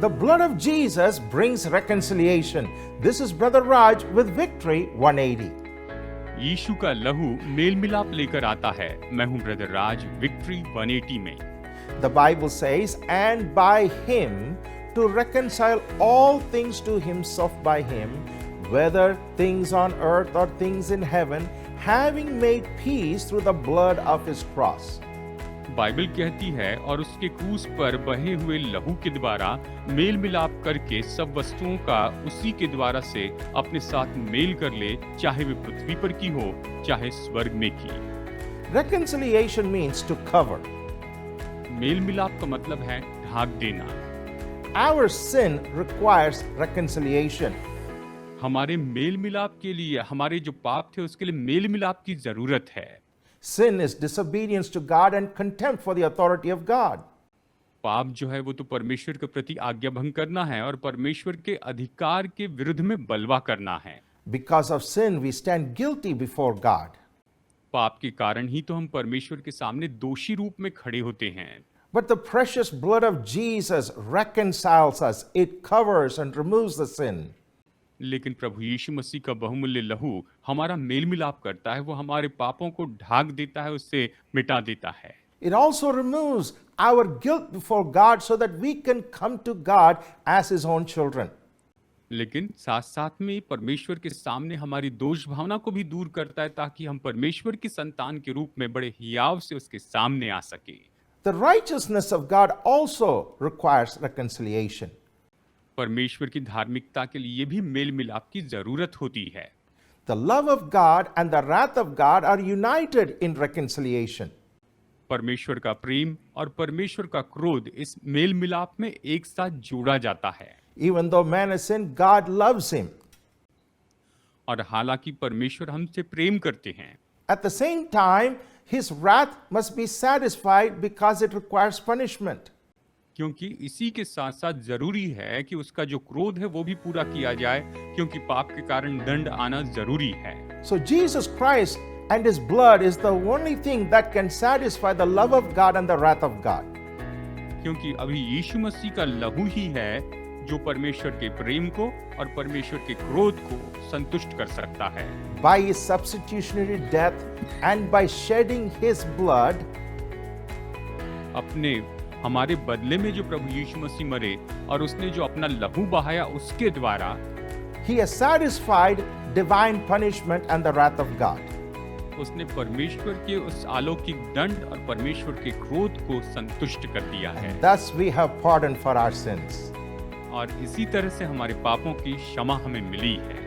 The blood of Jesus brings reconciliation. This is Brother Raj with Victory 180. यीशु का लहू mail मिलाप लेकर आता है। मैं हूं ब्रदर राज, विक्ट्री 180 में। The Bible says, and by him to reconcile all things to himself by him, whether things on earth or things in heaven, having made peace through the blood of his cross. Bible कहती है, और उसके क्रूस पर बहे हुए लहू के द्वारा मेल मिलाप करके सब वस्तुओं का उसी के द्वारा से अपने साथ मेल कर ले, चाहे वे पृथ्वी पर की हो चाहे स्वर्ग में की। Reconciliation means to cover. मेल मिलाप का मतलब है ढाक देना। Our sin requires reconciliation. हमारे मेल मिलाप के लिए, हमारे जो पाप थे उसके लिए मेल मिलाप की जरूरत है। Sin is disobedience to God and contempt for the authority of God. पाप जो है वो तो परमेश्वर के प्रति आज्ञा भंग करना है और परमेश्वर के अधिकार के विरुद्ध में बलवा करना है। Because of sin, we stand guilty before God. पाप के कारण ही तो हम परमेश्वर के सामने दोषी रूप में खड़े होते हैं। But the precious blood of Jesus reconciles us. It covers and removes the sin. लेकिन प्रभु यीशु मसीह का बहुमूल्य लहू हमारा मेल मिलाप करता है, वो हमारे पापों को ढाक देता है, उससे मिटा देता है। It also removes our guilt before God so that we can come to God as His own children. लेकिन साथ साथ में परमेश्वर के सामने हमारी दोष भावना को भी दूर करता है, ताकि हम परमेश्वर की संतान के रूप में बड़े हियाव से उसके सामने आ सके। The righteousness of God also requires reconciliation. परमेश्वर की धार्मिकता के लिए भी मेल मिलाप की जरूरत होती है। The love of God and the wrath of God are united in reconciliation. परमेश्वर का प्रेम और परमेश्वर का क्रोध इस मेल मिलाप में एक साथ जोड़ा जाता है। Even though man has sinned, God loves him. और हालांकि परमेश्वर हमसे प्रेम करते हैं, At the same time, his wrath must be satisfied because it requires punishment. क्योंकि इसी के साथ साथ जरूरी है कि उसका जो क्रोध है वो भी पूरा किया जाए, क्योंकि पाप के कारण दंड आना जरूरी है। So Jesus Christ and his blood is the only thing that can satisfy the love of God and the wrath of God. क्योंकि अभी यीशु मसीह का लहू ही है जो परमेश्वर के प्रेम को और परमेश्वर के क्रोध को संतुष्ट कर सकता है। By his substitutionary death and by shedding his blood, अपने हमारे बदले में जो प्रभु यीशु मसीह मरे और उसने जो अपना लहू बहाया, उसके द्वारा he has satisfied divine punishment and the wrath of God. उसने परमेश्वर के उस अलौकिक दंड और परमेश्वर के क्रोध को संतुष्ट कर दिया है। Thus we have pardon for our sins. और इसी तरह से हमारे पापों की क्षमा हमें मिली है।